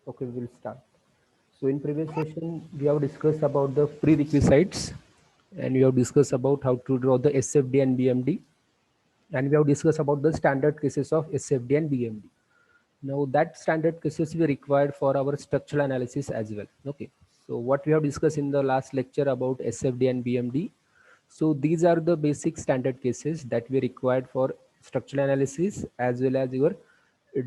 Okay, we will start. So in previous session, we have discussed about the prerequisites and we have discussed about how to draw the SFD and BMD, and we have discussed about the standard cases of SFD and BMD. Now that standard cases we required for our structural analysis as well. Okay. So what we have discussed in the last lecture about SFD and BMD. So these are the basic standard cases that we required for structural analysis as well as your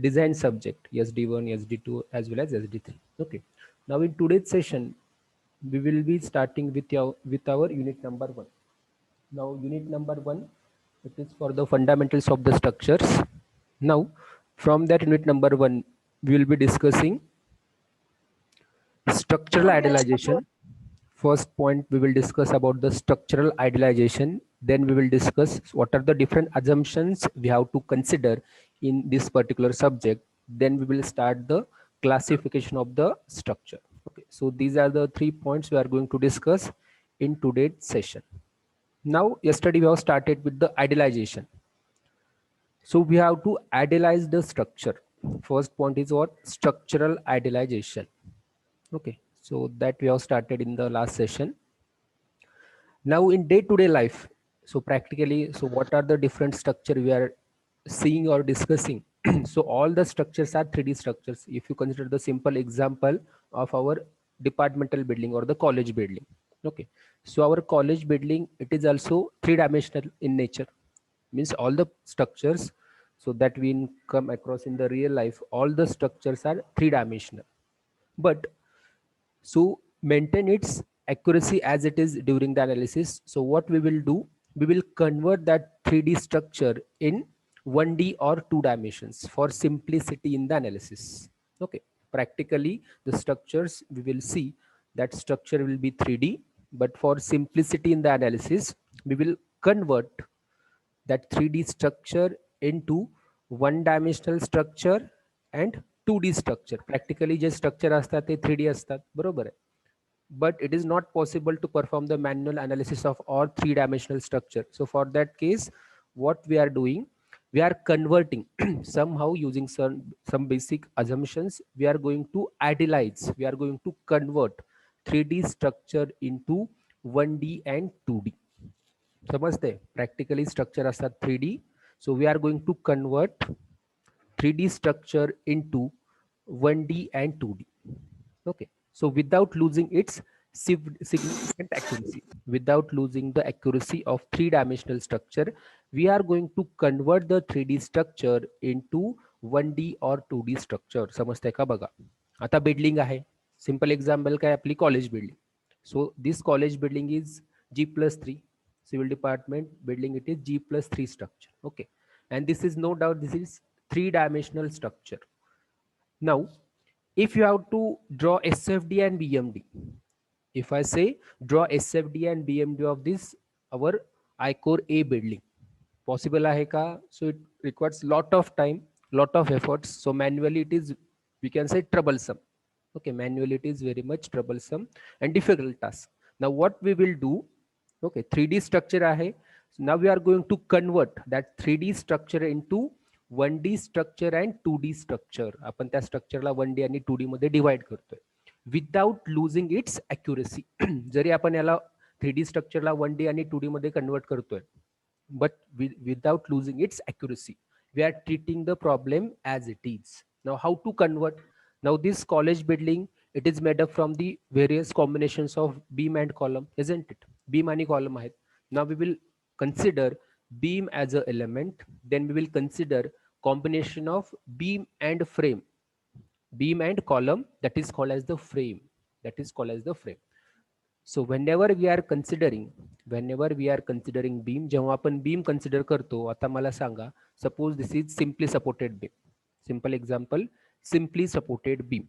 design subject SD1, SD2 as well as SD3. Okay. Now in today's session, we will be starting with our unit number 1. Now unit number 1, it is for the fundamentals of the structures. Now from that unit number 1, we will be discussing structural idealization. First point, we will discuss about the structural idealization. Then we will discuss what are the different assumptions we have to consider in this particular subject. Then we will start the classification of the structure. Okay, so these are the 3 points we are going to discuss in today's session. Now, yesterday we have started with the idealization. So we have to idealize the structure. First point is what? Structural idealization. Okay, so that we have started in the last session. Now in day-to-day life, so practically, so what are the different structure we are seeing or discussing? So all the structures are 3D structures. If you consider the simple example of our departmental building or the college building. Okay, so our college building, it is also three-dimensional in nature. Means all the structures, so that we come across in the real life, all the structures are three-dimensional. But so maintain its accuracy as it is during the analysis. So what we will do, we will convert that 3D structure in 1D or 2 dimensions for simplicity in the analysis. Okay, practically the structures we will see that structure will be 3D, but for simplicity in the analysis, we will convert that 3D structure into one dimensional structure and 2D structure. Practically J structure असतात ते 3D असतात, बरोबर आहे. But it is not possible to perform the manual analysis of all three-dimensional structure. So for that case, what we are doing, we are converting somehow using some basic assumptions. We are going to idealize, we are going to convert 3D structure into 1D and 2D. समजते practically structure असतात 3D. So we are going to convert 3D structure into 1D and 2D. Okay, so without losing its significant accuracy, without losing the accuracy of three-dimensional structure, we are going to convert the 3D structure into 1D or 2D structure. समजते का बघा. आता building आहे, simple example काय आपली college building. So this college building is G+3 civil department building, it is G+3 structure. Okay, and this is no doubt this is three-dimensional structure. Now if you have to draw SFD and BMD, if I say draw SFD and BMD of this our I-Core A building, possible आहे का? So it requires lot of time, lot of efforts. So manually it is, we can say, troublesome. Okay, manually it is very much troublesome and difficult task. Now what we will do, okay, 3D structure आहे. So now we are going to convert that 3D structure into 1D structure and 2D structure. आपण त्या स्ट्रक्चरला 1D आणि 2D मध्ये divide करतोय without losing it's accuracy. जरी आपण याला 3D स्ट्रक्चरला 1D आणि 2D मध्ये कन्वर्ट करतोय, but without losing its accuracy, we are treating the problem as it is. Now how to convert? Now this college building, it is made up from the various combinations of beam and column, isn't it? Beam आणि column आहेत. Now we will consider beam as a element, then we will consider combination of beam and frame, beam and column, that is called as the frame, that is called as the frame. So whenever we are considering beam, जेव्हा आपण beam consider करतो, आता मला सांगा, suppose this is simply supported beam, simple example, simply supported beam.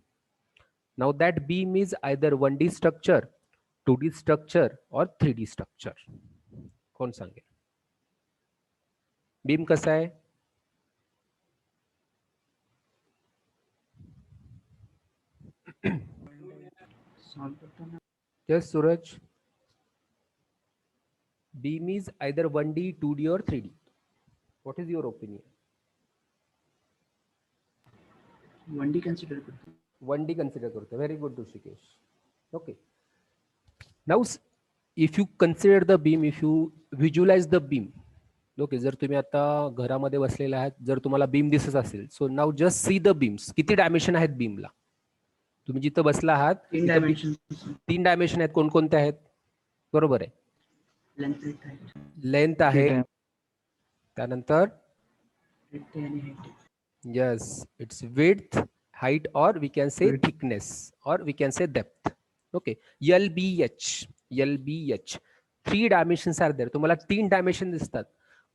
Now that beam is either 1D structure, 2D structure or 3D structure. कोण सांगेल? beam कसा आहे? Yes, Suraj. Beam is either 1D, 2D or 3D. What is your opinion? 1D consider करतो. 1D consider करतो. Very good, Rushikesh. Okay. Now, if you consider the beam, if you visualize the beam, okay, जर तुम्ही आता घरामध्ये बसलेले आहात, जर तुम्हाला बीम दिसत असेल, so now just see the beams. किती डायमेन्शन आहेत बीमला? तुम्ही जिथं बसला आहात तिथं 3 डायमेन्शन आहेत. कोणकोणते आहेत? बरोबर आहे. लेंथ आहे, त्यानंतर yes, it's width, height, or we can say thickness, or we can say depth. Okay, LBH, LBH. 3 dimensions are there. तुम्हाला 3 dimensions दिसतात.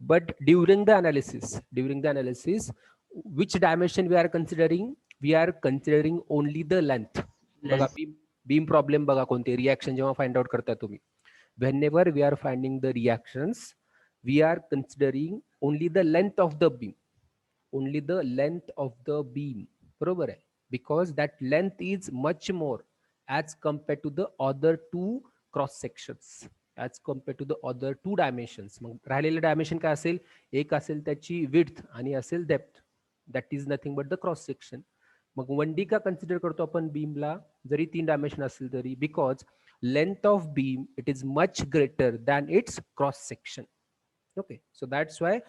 But during the analysis, which dimension we are considering? We are considering only the length. बघा, beam problem बघा कोणते reaction जेव्हा find out करता तुम्ही. Whenever we are finding the reactions, we are considering only the length of the beam. Only the length of the beam, बरोबर आहे, because that length is much more as compared to the other two cross sections, as compared to the other 2 dimensions. मग राहिलेले dimension काय असेल? एक असेल त्याची width आणि असेल depth. That is nothing but the cross section. Mug 1D का consider करतो आपण बीमला, जरी 3 डायमेन्शन असेल तरी? Because length of beam it is much greater than it's cross section. Okay, so that's why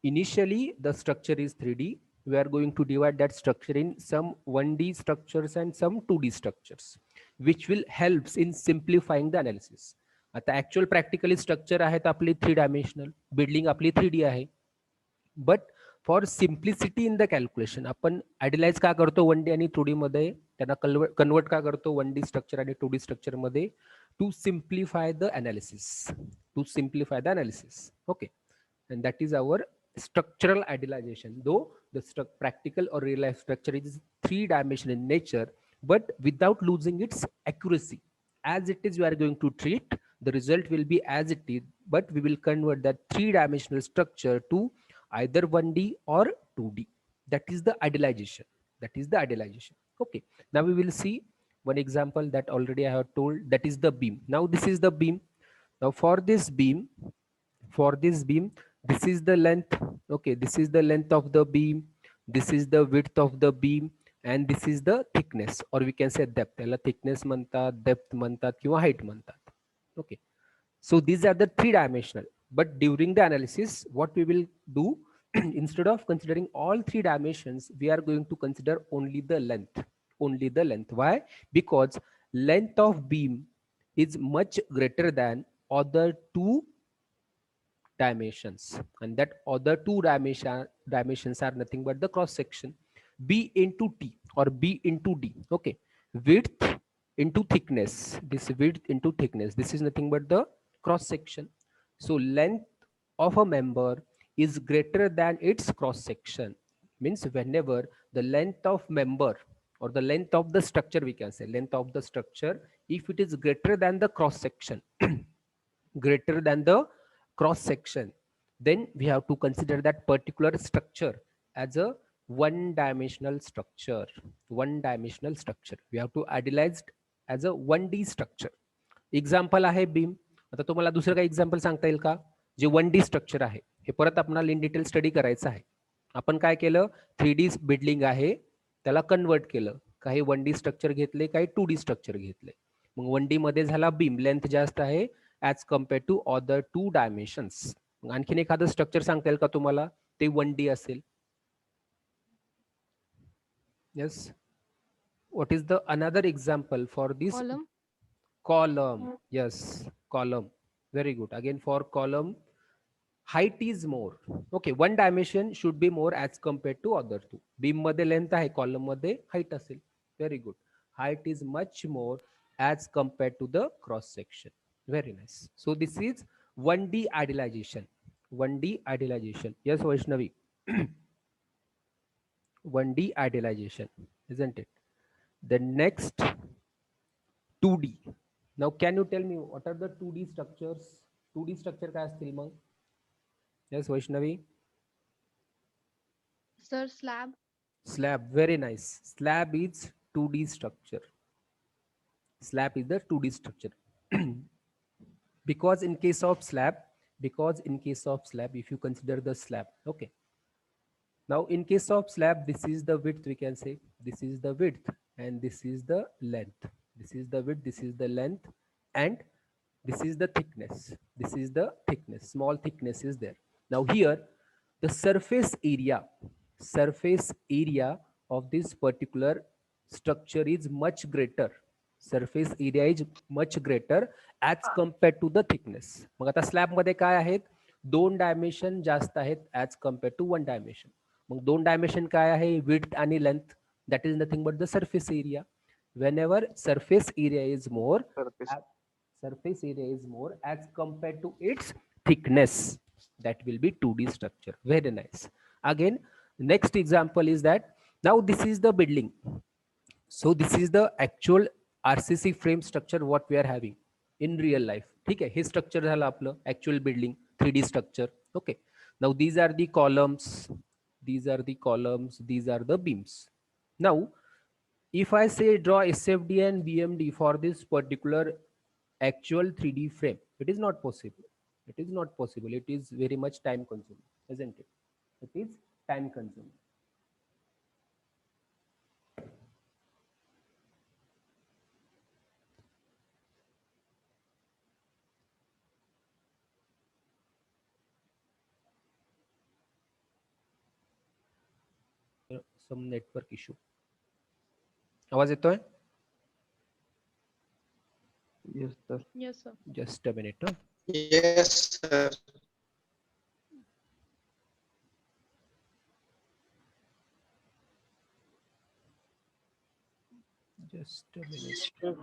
initially the structure is 3D. We are going to divide that structure in some 1D structures and some 2D structures, which will helps in simplifying the analysis. आता actual practically structure आहेत आपली 3 dimensional, building आपली 3D आहे. But for simplicity in the calculation आपण आयडियलाइज का करतो 1D आणि 2D मध्ये, त्यांना कन्वर्ट का करतो 1D स्ट्रक्चर आणि 2D स्ट्रक्चर मध्ये? To simplify the analysis, to simplify the analysis. Okay, and that is our structural idealization. Though the practical or real life structure is 3-dimensional in nature, but without losing its accuracy. As it is, we are going to treat, the result will be as it is, but we will convert that 3-dimensional structure to either 1D or 2D. That is the idealization. That is the idealization. Okay, now we will see one example that already I have told, that is the beam. Now this is the beam. Now for this beam, this is the length. Okay, this is the length of the beam, this is the width of the beam, and this is the thickness, or we can say depth. त्याला thickness म्हणतात, depth म्हणतात किंवा height म्हणतात. Okay, so these are the 3-dimensional. But during the analysis, what we will do, instead of considering all 3 dimensions, we are going to consider only the length. Only the length. Why? Because length of beam is much greater than other 2 dimensions, and that other 2 dimensions are nothing but the cross section. B into T or B into D. Okay, width into thickness, this width into thickness, this is nothing but the cross section. So length of a member is greater than its cross section. Means whenever the length of member or the length of the structure, we can say length of the structure, if it is greater than the cross section, greater than the cross section, then we have to consider that particular structure as a 1-dimensional structure. 1-dimensional structure, we have to idealize it as a 1D structure. Example आहे beam. आता तुम्हाला दुसरं काही example सांगता येईल का जे 1D structure आहे? हे परत आपल्याला इन डिटेल स्टडी करायचं आहे. आपण काय केलं, 3D बिल्डिंग आहे त्याला कन्वर्ट केलं, काही 1D स्ट्रक्चर घेतले, काही 2D स्ट्रक्चर घेतले. मग 1D मध्ये झाला बीम, लेंथ जास्त आहे as compare to other 2 dimensions. आणखीन एखादं स्ट्रक्चर सांगता येईल का तुम्हाला, ते 1D असेल? Yes, what is the another example for this? Column. Yes, column. Very good. Again, for column, height is more. Okay, 1 dimension should be more as compared to other 2. Beam मध्ये length आहे, column मध्ये height असेल. Very good. Height is much more as compared to the cross section. Very nice. So this is 1D idealization. 1D idealization. Yes, Vaishnavi. 1D idealization, isn't it? The next, 2D. Now can you tell me what are the 2D structures? 2D structure काय असतील मग? Yes, Vaishnavi. Sir, slab. Slab. Very nice. Slab is 2D structure. Slab is the 2D structure. because in case of slab, if you consider the slab, okay. Now in case of slab, this is the width, we can say this is the width, and this is the length. This is the width, this is the length, and this is the thickness. This is the thickness. Small thickness is there. Now here, the surface area of this particular structure is much greater. Surface area is much greater as compared to the thickness. मग आता slab मध्ये काय आहेत, 2 dimension जास्त आहेत as compared to 1 dimension. मग 2 dimension काय आहे, width आणि length. That is nothing but the surface area. Whenever surface area is more, Surface. surface area is more as compared to its thickness, that will be 2D structure. Very nice. Again, next example is that now this is the building. So this is the actual RCC frame structure what we are having in real life. ठीक आहे, हे structure झालं आपलं actual building 3D structure. Okay, now these are the columns, these are the columns, these are the beams. Now if I say draw SFD and BMD for this particular actual 3D frame, it is not possible. It is not possible. It is very much time consuming, isn't it? It is time consuming. Some network issue. आवाज येतोय? Yes, sir. Yes, sir. Just a minute. Yes, sir. Just a minute.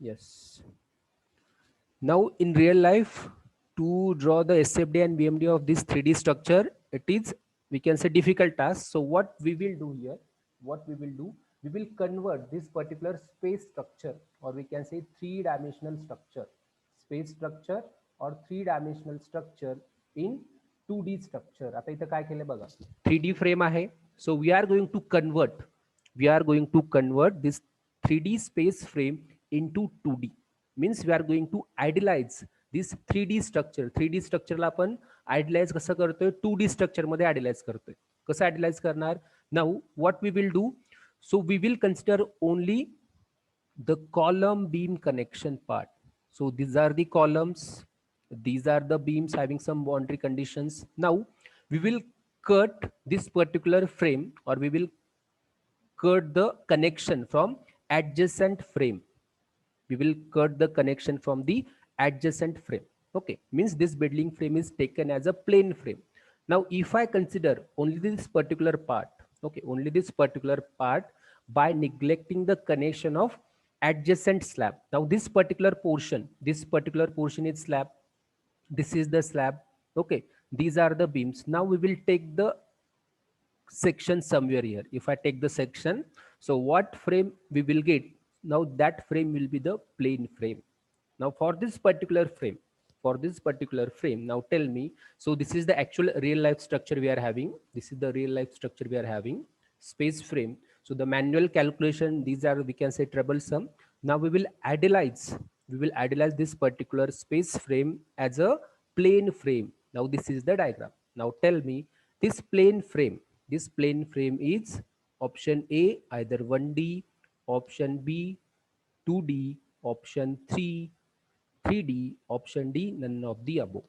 Yes. Now in real life, to draw the SFD and BMD of this 3D structure, it is, we can say, difficult task. So what we will do here, we will convert this particular space structure, or we can say 3-dimensional structure, space structure or 3-dimensional structure in 2D structure. आता इथं काय केलं बघा, 3D frame आहे. So we are going to convert this 3D space frame into 2D. Means we are going to idealize this 3D structure. 3D structure ला आपण idealize कसं करतोय, 2D structure मध्ये idealize करतोय. कसं idealize करणार? Now what we will do, so we will consider only the column beam connection part. So these are the columns, these are the beams having some boundary conditions. Now we will cut this particular frame, or we will cut the connection from adjacent frame. We will cut the connection from the adjacent frame. Okay, means this building frame is taken as a plane frame. Now if I consider only this particular part, okay, only this particular part, by neglecting the connection of adjacent slab. Now this particular portion is slab, this is the slab, okay, these are the beams. Now we will take the section somewhere here. If I take the section, so what frame we will get? Now that frame will be the plane frame. Now for this particular frame, now tell me, so this is the actual real life structure we are having. This is the real life structure we are having, space frame. So the manual calculation, these are, we can say, troublesome. Now we will idealize this particular space frame as a plane frame. Now this is the diagram. Now tell me, this plane frame is option A, either 1D, option B, 2D, option 3D, option D, none of the above.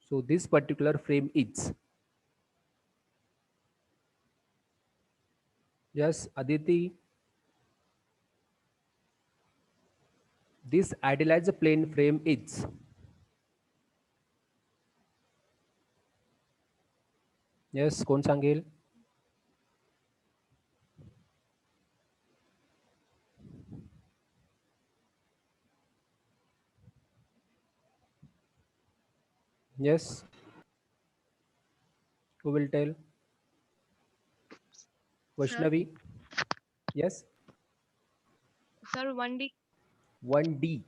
So this particular frame is, yes, Aditi, this idealized plane frame is, yes, कोण सांगेल? Yes, who will tell? Vaishnavi? Yes, Sir, 1D. 1D,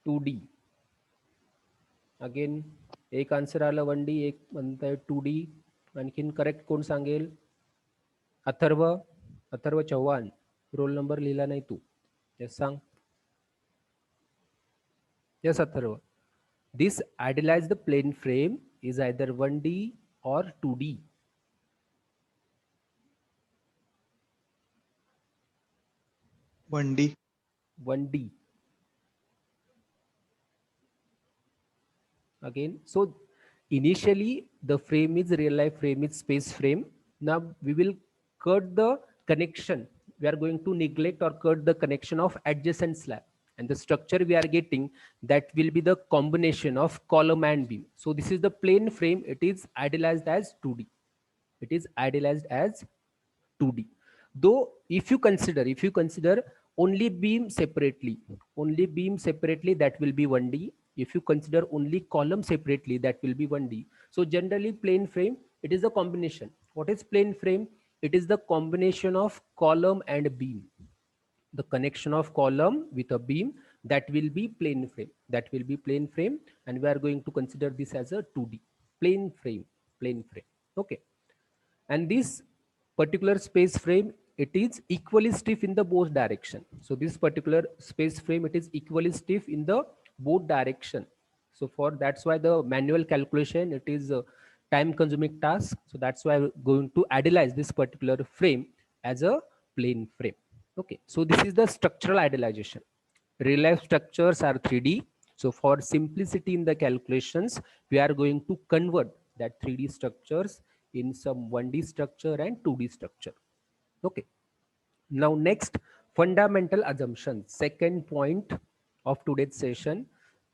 2D. Again एक answer आलं 1D, एक म्हणताय 2D. आणखीन correct कोण सांगेल? Atharva Chavan, roll number लिहिला नाही तू. Yes, Sang. Yes, Atharva. This idealized plane frame is either 1D or 2D. 1D. 1D. Again, so initially the frame is real life frame is space frame. Now we will cut the connection. We are going to neglect or cut the connection of adjacent slab, and the structure we are getting, that will be the combination of column and beam. So this is the plane frame. It is idealized as 2D. It is idealized as 2D. Though if you consider only beam separately, that will be 1D. If you consider only column separately, that will be 1D. So generally plane frame, it is a combination. What is plane frame? It is the combination of column and beam. The connection of column with a beam, that will be plane frame. That will be plane frame, and we are going to consider this as a 2D plane frame. Plane frame. Okay. And this particular space frame, it is equally stiff in the both direction. So this particular space frame, it is equally stiff in the both direction. So for that's why the manual calculation, it is a time consuming task. So that's why I'm going to idealize this particular frame as a plane frame. Okay, so this is the structural idealization. Real life structures are 3D. So for simplicity in the calculations, we are going to convert that 3D structures in some 1D structure and 2D structure. Okay. Now next, fundamental assumptions. Second point of today's session.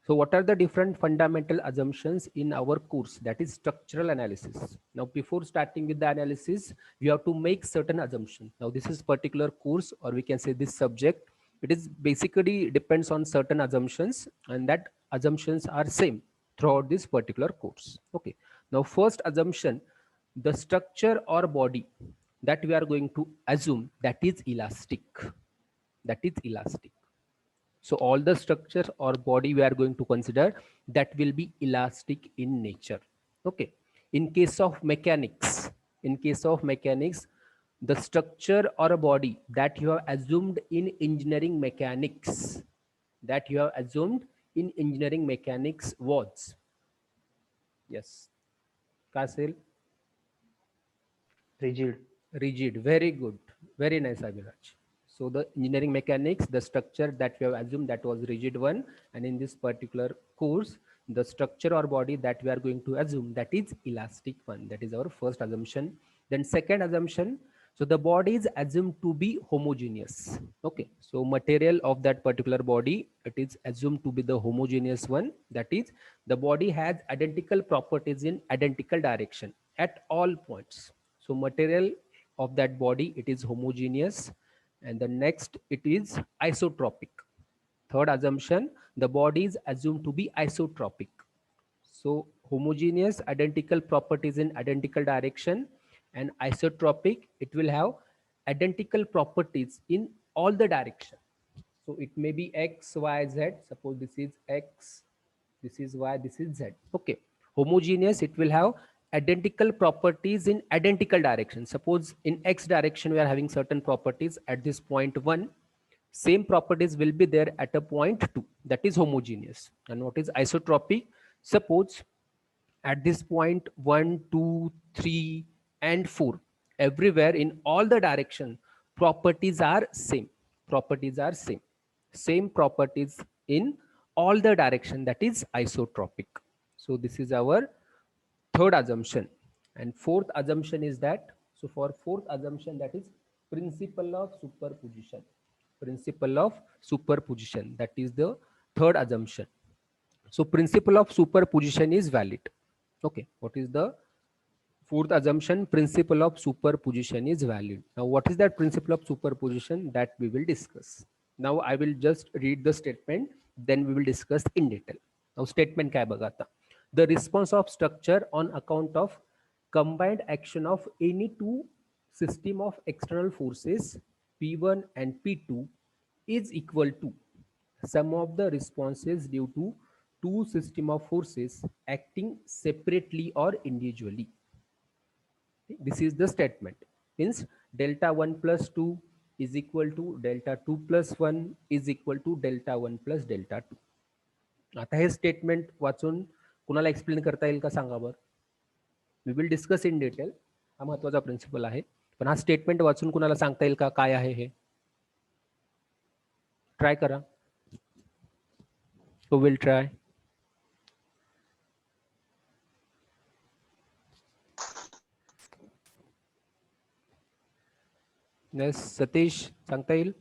So what are the different fundamental assumptions in our course? That is structural analysis. Now before starting with the analysis, we have to make certain assumptions. Now this is particular course, or we can say this subject. It is basically depends on certain assumptions, and that assumptions are same throughout this particular course. Okay. Now first assumption, the structure or body that we are going to assume, that is elastic. That is elastic. So all the structure or body we are going to consider, that will be elastic in nature. Okay. In case of mechanics, the structure or a body that you have assumed in engineering mechanics, was, yes, Kasil, Rigid. rigid. Very good. Very nice, Abhiraj. So the engineering mechanics, the structure that we have assumed, that was rigid one. And in this particular course, the structure or body that we are going to assume, that is elastic one. That is our first assumption. Then second assumption, so the body is assumed to be homogeneous. Okay. So material of that particular body, it is assumed to be the homogeneous one. That is, the body has identical properties in identical direction at all points. So material of that body, it is homogeneous. And the next, it is isotropic. Third assumption, the body is assumed to be isotropic. So homogeneous, identical properties in identical direction, and isotropic, it will have identical properties in all the direction. So it may be x, y, z. Suppose this is x, this is y, this is z. Okay. Homogeneous, it will have identical properties in identical direction. Suppose in x direction we are having certain properties at this point 1, same properties will be there at a point 2. That is homogeneous. And what is isotropic? Suppose at this point 1, 2, 3, and 4, everywhere in all the direction, properties are same. Properties are same properties in all the direction, that is isotropic. So this is our third assumption. And fourth assumption is that, so for fourth assumption, that is principle of superposition. Principle of superposition, that is the third assumption. So principle of superposition is valid. Okay. What is the fourth assumption? Principle of superposition is valid. Now what is that principle of superposition? That we will discuss. Now I will just read the statement, then we will discuss in detail. Now statement काय बघा आता. The response of structure on account of combined action of any two system of external forces P1 and P2 is equal to sum of the responses due to two system of forces acting separately or individually. This is the statement. Means delta 1 plus 2 is equal to delta 2 plus 1 is equal to delta 1 plus delta 2. आता हे statement वाचून कुणाला explain करता येईल का सांगा बरं. We will discuss in detail. हा महत्वाचा प्रिन्सिपल आहे, पण हा स्टेटमेंट वाचून कुणाला सांगता येईल का काय आहे हे. ट्राय करा. Who will try? Yes, Satish सांगता येईल.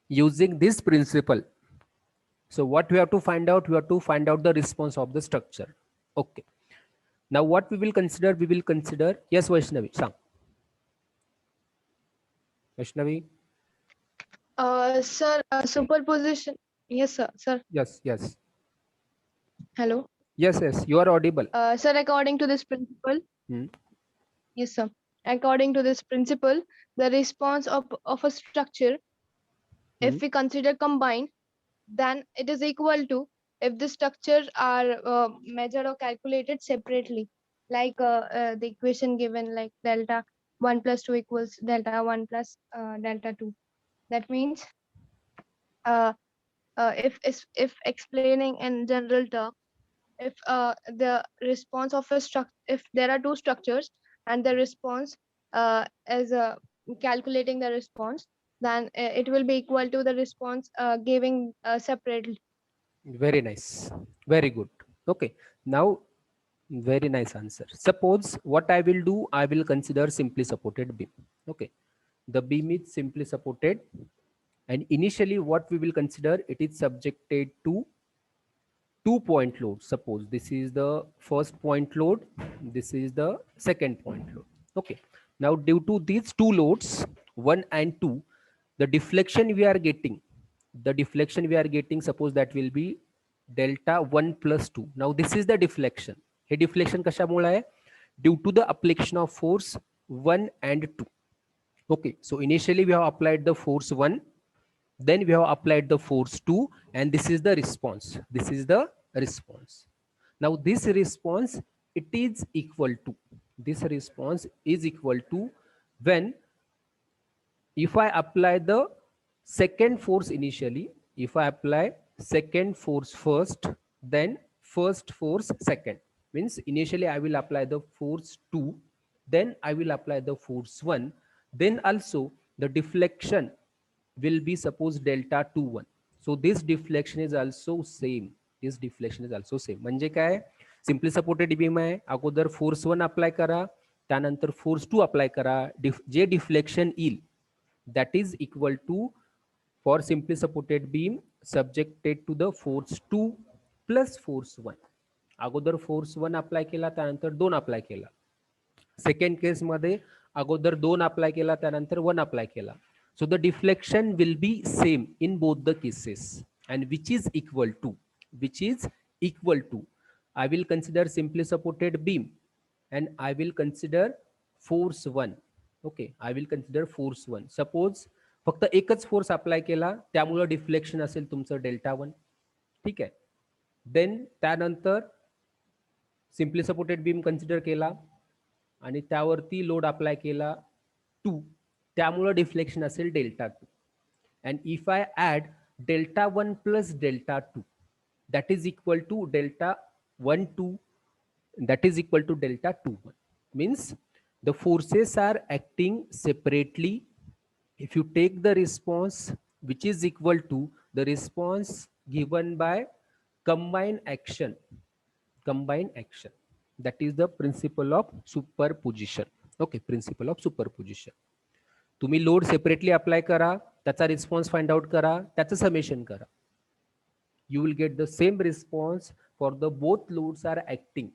Using this principle, so what we have to find out? We have to find out the response of the structure. Okay. Now what we will consider? We will consider, yes, Vaishnavi, sang. Vaishnavi. Sir, superposition. Yes, sir. Sir, Yes, yes, hello. yes, yes. You are audible. Sir, according to this principle, Hmm. yes, sir. According to this principle, the response of a structure, if we consider combined, then it is equal to if the structures are measured or calculated separately, like the equation given, like delta 1 plus 2 equals delta 1 plus delta 2. That means if explaining in general term, if the response of a structure, if there are two structures and the response is calculating the response, then it will be equal to the response giving separately. Very nice. Very good. Okay. Now, very nice answer. Suppose what I will do, I will consider simply supported beam. Okay. The beam is simply supported, and initially what we will consider, it is subjected to 2-point load. Suppose this is the first point load, this is the second point load. Okay. Now due to these two loads, 1 and 2, the deflection we are getting, suppose that will be delta 1 plus 2. Now this is the deflection. Hey deflection कशामुळे आहे? Due to the application of force 1 and 2. Okay, so initially we have applied the force 1, then we have applied the force 2, and this is the response. This is the response. Now this response, it is equal to, this response is equal to when, if I apply the second force initially, if I apply second force first, then first force second, means initially I will apply the force 2, then I will apply the force 1, then also the deflection will be suppose delta 2 1. So this deflection is also same. This deflection is also same. म्हणजे काय, simply supported beam आहे, अगोदर force 1 apply करा, त्यानंतर force 2 apply करा, जे deflection येईल that is equal to, for simply supported beam, subjected to the force 2 plus force 1. अगोदर force 1 apply केला, त्यानंतर 2 अप्लाय केला. सेकंड केस मध्ये अगोदर 2 अप्लाय केला, त्यानंतर 1 अप्लाय केला. So the deflection will be same in both the cases, and which is equal to, I will consider simply supported beam and I will consider force 1. Okay, I will consider force 1. Suppose फक्त एकच force apply केला, त्यामुळे deflection असेल तुमचं delta 1. ठीक आहे. Then त्यानंतर simply supported beam consider केला आणि त्यावरती लोड अप्लाय केला 2, त्यामुळे डिफ्लेक्शन असेल delta 2. and if I add delta 1 plus delta 2, that is equal to delta 1 2, that is equal to delta 2 1, means the forces are acting separately. If you take the response which is equal to the response given by combined action, that is the principle of superposition. Okay, principle of superposition. तुम्ही load separately apply करा, त्याचा response find out करा, त्याचं summation करा. You will get the same response for the both loads are acting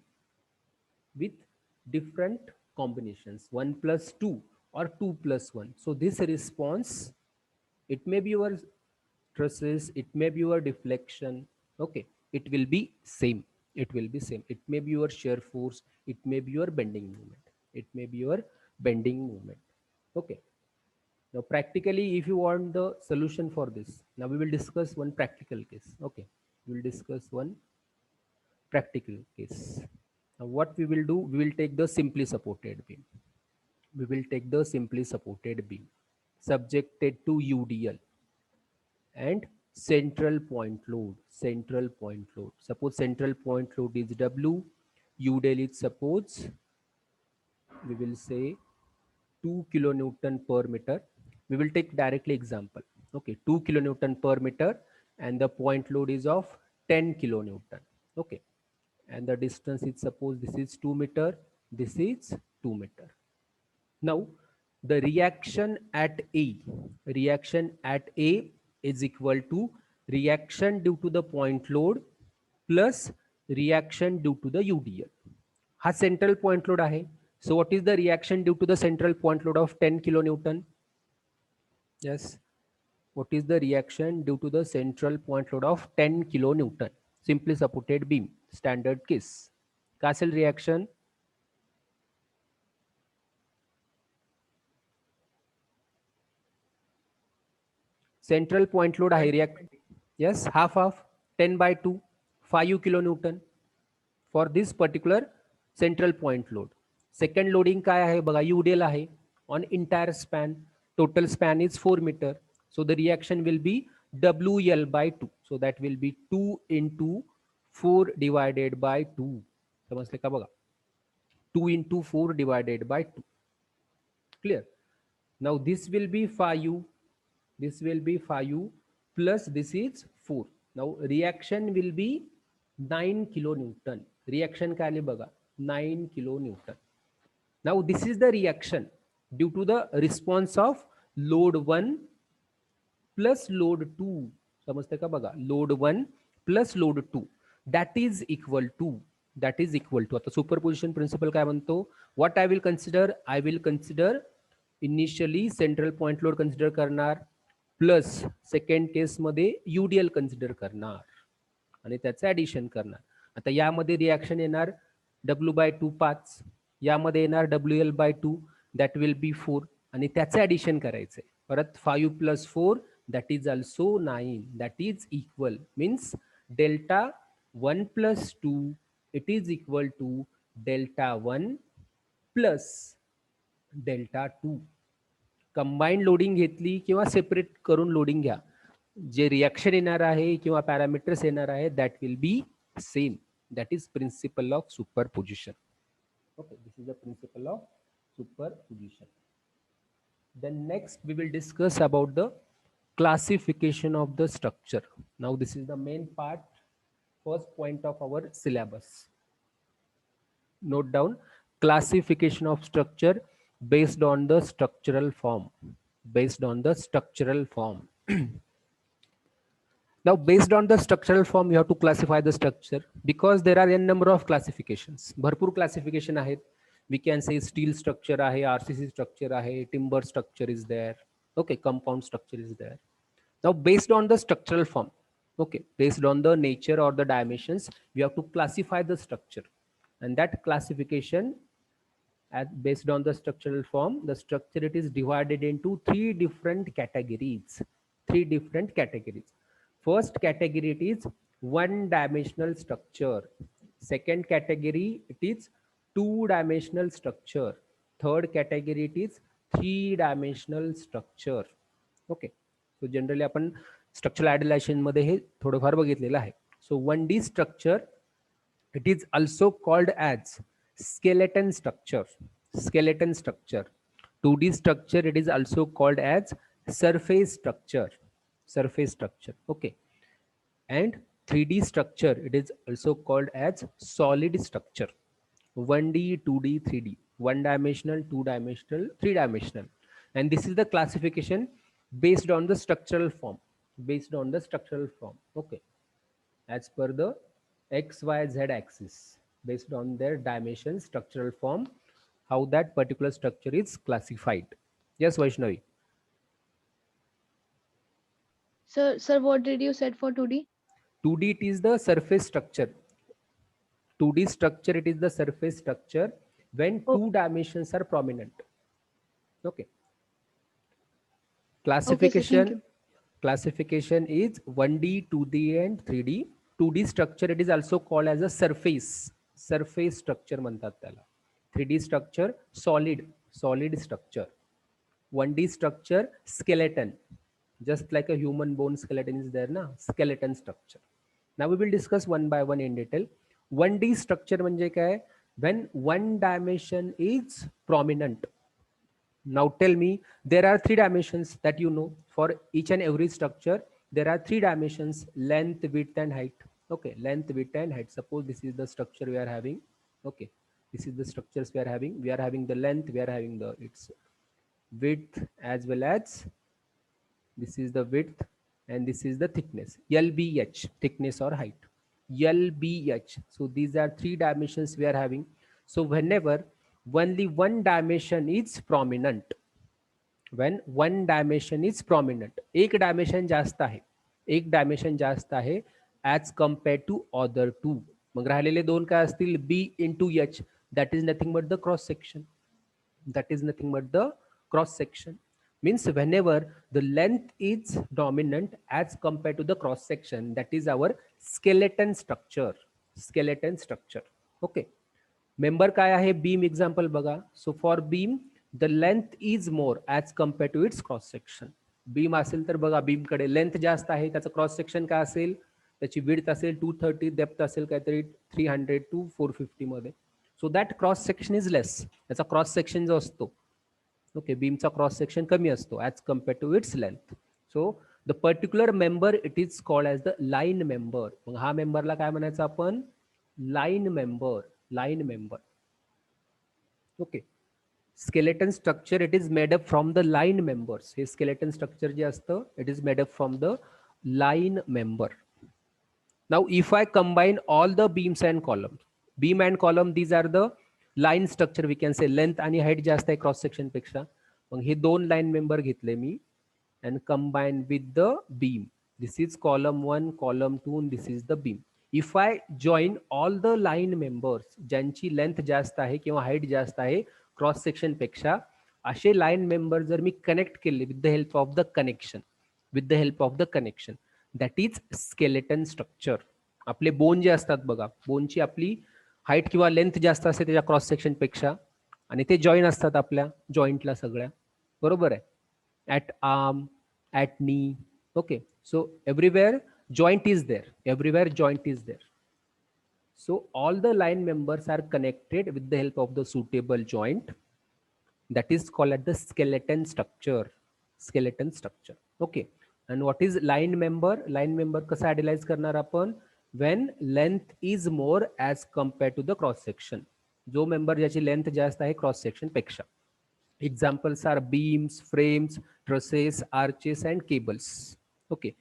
with different combinations, 1 plus 2 or 2 plus 1. So this response, it may be your stresses, it may be your deflection. Okay, it will be same. It will be same. It may be your shear force, it may be your bending moment. Okay. Now practically, if you want the solution for this, now we will discuss one practical case. Okay, we will discuss one practical case. Now what we will do, we will take the simply supported beam. We will take the simply supported beam subjected to UDL and central point load. Central point load. Suppose central point load is W, UDL is suppose we will say 2 kilonewton per meter. We will take directly example. Okay, 2 kilonewton per meter and the point load is of 10 kilonewton. Okay, and the distance is suppose this is 2 meter, this is 2 meter. Now the reaction at A is equal to reaction due to the point load plus reaction due to the UDL. हा central point load आहे. So what is the reaction due to the central point load of 10 kilonewton? Yes. What is the reaction due to the central point load of 10 kilonewton? Simply supported beam, standard case. Castle reaction. Central point load आहे react. Yes, half 10 by 2, 5 kilonewton for this particular central point load. Second loading काय आहे बघा, UDL आहे on entire span. Total span is 4 meter. So the reaction will be WL by 2. So that will be 2 into 4 divided by 2. समजले का बघा, 2 into 4 divided by 2. Clear? Now this will be 5U. This will be 5U plus this is 4. Now reaction will be 9 kilonewton. Reaction काय आले बघा, 9 kilonewton. Now this is the reaction due to the response of load 1 plus load 2. समजते का बघा, load 1 plus load 2 that is equal to आता superposition principal काय म्हणतो, what I will consider initially central point load consider करणार plus second case मध्ये UDL consider करणार आणि त्याचं ऍडिशन करणार. आता यामध्ये रिॲक्शन येणार W/2 5, यामध्ये येणार WL by 2 that will B 4 आणि त्याचं ऍडिशन करायचंय. परत 5 plus 4 that is also 9, that is equal means delta 1 plus 2 it is equal to delta 1 plus delta 2. Combined loading घेतली किंवा सेपरेट करून लोडिंग घ्या, जे रिॲक्शन येणार आहे किंवा पॅरामीटर्स येणार आहे that will be same. That is principle of superposition. Okay, this is the principle of superposition. Then next we will discuss about the classification of the structure. Now this is the main part, first point of our syllabus. Note down, classification of structure based on the structural form. Now based on the structural form you have to classify the structure because there are n number of classifications. भरपूर classification आहेत. We can say steel structure आहे, RCC structure आहे, timber structure is there, okay, compound structure is there. Now based on the structural form, okay, based on the nature or the dimensions we have to classify the structure, and that classification based on the structural form, the structure it is divided into three different categories. First category it is one dimensional structure. Second category it is two dimensional structure. Third category it is three dimensional structure. Okay, so generally आपण structural idealization मध्ये हे थोडंफार बघितलेलं आहे. So 1D structure it is also called as skeleton structure. 2D structure it is also called as surface structure. Okay, and 3D structure it is also called as solid structure. 1D, 2D, 3D, one dimensional, two dimensional, three dimensional, and this is the classification based on the structural form. Okay, as per the XYZ axis, based on their dimension, structural form, how that particular structure is classified. Yes, Vaishnavi. Sir, what did you said for 2D? 2D it is the surface structure. 2D structure it is the surface structure when two dimensions are prominent. Okay. Classification. Okay, sir, Classification is 1D, 2D and 3D. 2D structure, it is also called as a surface structure म्हणतात त्याला. 3D structure solid structure. 1D structure skeleton, just like a human bone skeleton is there na, skeleton structure. Now we will discuss one by one in detail. 1D structure म्हणजे काय? When one dimension is prominent. Now tell me, there are 3 dimensions that you know. For each and every structure, there are 3 dimensions: length, width, and height. Okay, length, width, and height. Suppose this is the structure we are having. Okay, this is the structures we are having. We are having the length, we are having the its width, as well as this is the width, and this is the thickness. LBH, thickness or height. LBH. So these are 3 dimensions we are having. So whenever only one dimension is prominent, when one dimension is prominent, एक dimension जास्त आहे, एक dimension जास्त आहे as compared to other two, मग राहिलेले दोन काय असतील? B into H, that is nothing but the cross section. That is nothing but the cross section. Means whenever the length is dominant as compared to the cross section, that is our skeleton structure. Skeleton structure. Okay. Member काय आहे? Beam example बघा. So for beam, the length is more as compared to its cross section. Beam असेल तर बघा, beam कडे length जास्त आहे, त्याचं क्रॉस सेक्शन काय असेल? त्याची विड्थ असेल 230, डेप्थ असेल काहीतरी 300 to 450 मध्ये. So that cross section is less. त्याचा क्रॉस सेक्शन जो असतो, ओके, बीमचा क्रॉस सेक्शन कमी असतो as compare to its length. So the particular member it is called as the line member. मग हा मेंबरला काय म्हणायचं आपण? Line member. Line member. Okay. Skeleton structure it is made up from the line members. हे skeleton structure जे असतं it is made up from the line member. Now if I combine all the beams and columns, beam and column these are the line structure, we can say length आणि height जास्त आहे cross section पेक्षा. मग हे दोन line member घेतले मी and combine with the beam. This is column 1, column 2, and this is the beam. If I join all the line members, ज्यांची length जास्त आहे किंवा हाईट जास्त आहे क्रॉस सेक्शन पेक्षा, असे लाईन मेंबर जर मी कनेक्ट केले with the help of the connection, with the help of the connection, that is skeleton structure. आपले बोन जे असतात बघा, बोनची आपली हाईट किंवा लेंथ जास्त असते त्याच्या क्रॉस सेक्शन पेक्षा, आणि ते जॉईन असतात आपल्या जॉईंटला सगळ्या, बरोबर आहे, at arm, at knee. Okay. So everywhere joint is there, everywhere joint is there. So all the line members are connected with the help of the suitable joint, that is called as the skeleton structure. Skeleton structure. Okay. And what is line member? Line member कसा आयडियलाइज करणार आपण? when length is more as compared to the cross section. जो member ज्याची length जास्त आहे cross section पेक्षा. Examples are beams, frames, trusses, arches, and cables. Okay.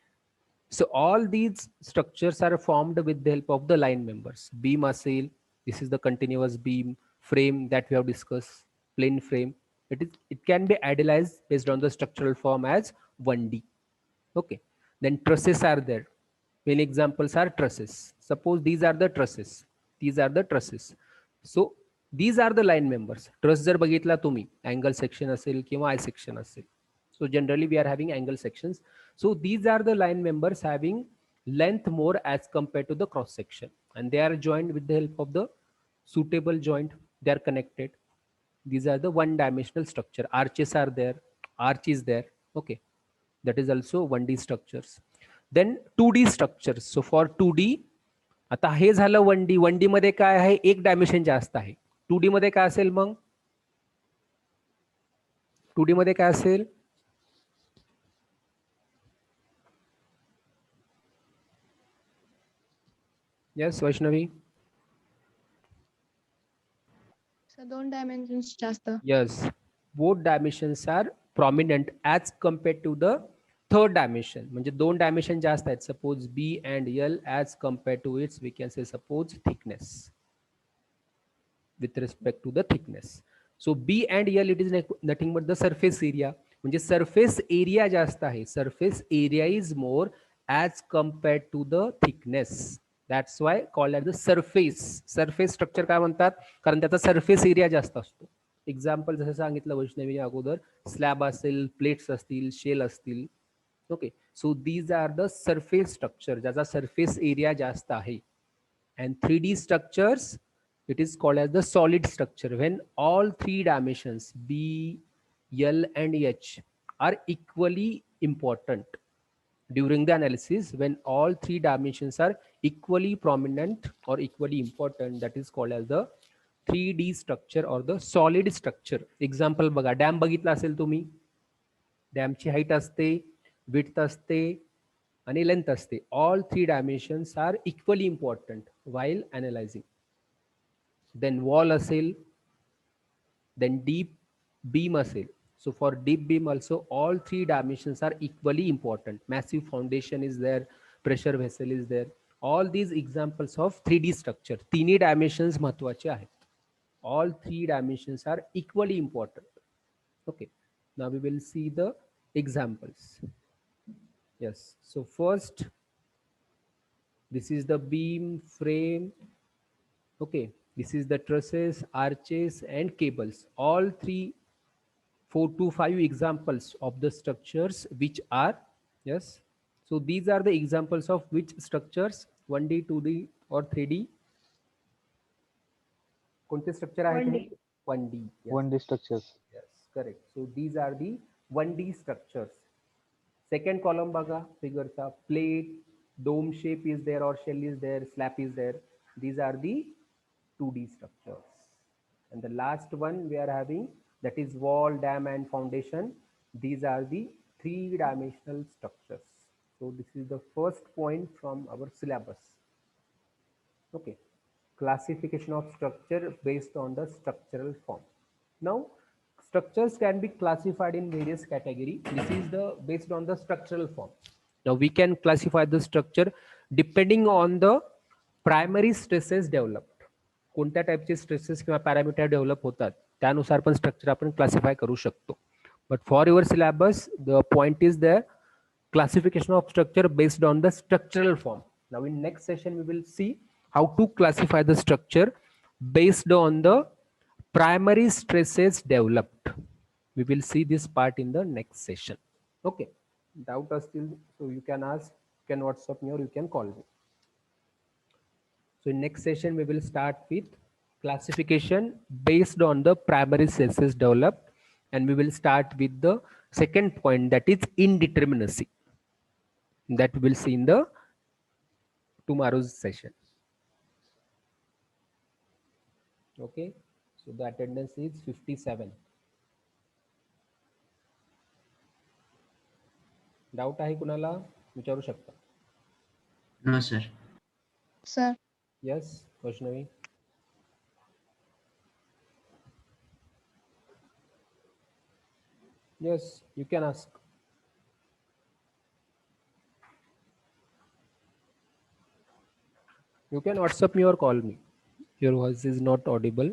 So all these structures are formed with the help of the line members. Beam असेल, this is the continuous beam. Frame that we have discussed, plane frame. It can be idealized based on the structural form as 1D. Okay. Then trusses are there. Many examples are trusses. Suppose these are the trusses. These are the trusses. So these are the line members. Truss जर बघितला तुम्ही, angle section असेल किंवा I section असेल. So generally we are having angle sections. So these are the line members having length more as compared to the cross section, and they are joined with the help of the suitable joint. They are connected. These are the one dimensional structure. Arches are there, arch is there. Okay, that is also 1D structures. Then 2D structures. So for 2D, आता हे झालं 1D. 1D मध्ये काय आहे? एक dimension जास्त आहे. 2D मध्ये काय असेल मग? 2D मध्ये काय असेल? Yes, Vaishnavi. So 2 dimensions जास्त. Yes, both dimensions are prominent as compared to the third dimension. म्हणजे 2 dimension जास्त आहेत. Suppose B and L as compared to its, we can say suppose thickness. With respect to the thickness. So B and L it is nothing but the surface area. म्हणजे surface area जास्त आहे. Surface area is more as compared to the thickness. That's why called as the surface. Surface structure काय म्हणतात? कारण त्याचा surface area जास्त असतो. Example जसं सांगितलं वैष्णवी अगोदर, स्लॅब असेल, प्लेट्स असतील, शेल असतील. Okay. So these are the surface structure, ज्याचा surface area जास्त आहे. And 3D structures, it is called as the solid structure when all three dimensions B, L and H are equally important during the analysis. When all three dimensions are equally prominent or equally important, that is called as the 3D structure or the solid structure. Example बघा, dam बघितला असेल तुम्ही. डॅमची height असते, width असते आणि length असते. All three dimensions are equally important while analysing. Then wall असेल, then deep beam असेल. So for deep beam also all three dimensions are equally important. Massive foundation is there, pressure vessel is there. All these examples of 3D structure. तिन्ही dimensions महत्वाचे आहेत. All three dimensions are equally important. Okay. Now we will see the examples. Yes. So first, this is the beam frame. Okay. This is the trusses, arches and cables. All three 4 to 5 examples of the structures which are, yes, so these are the examples of which structures, 1D 2D or 3D. कोणते structure आहे 1D. 1D. Yes. 1D structures. Yes, correct. So these are the 1D structures. Second column बघा फिगरचा, plate, dome shape is there or shell is there, slab is there. These are the 2D structures. And the last one we are having, that is wall, dam and foundation. These are the three-dimensional structures. So this is the first point from our syllabus. Okay. Classification of structure based on the structural form. Now structures can be classified in various categories. This is the based on the structural form. Now we can classify the structure depending on the primary stresses developed. कोणत्या टाईपचे stresses किंवा parameter develop होतात त्यानुसार पण structure आपण classify करू शकतो. But for your syllabus the point is the classification of structure based on the structural form. Now in next session we will see how to classify the structure based on the primary stresses developed. We will see this part in the next session. Okay, doubt still, so you can ask, you can WhatsApp me or you can call me. So in next session we will start with classification based on the primary stresses developed, and we will start with the second point, that is indeterminacy. That we will see in the tomorrow's session. Okay, so the attendance is 57. Doubt आहे कुणाला विचारू शकता. No, sir. Sir. Yes, Vaishnavi. Yes, you can ask. You can WhatsApp me or call me. Your voice is not audible.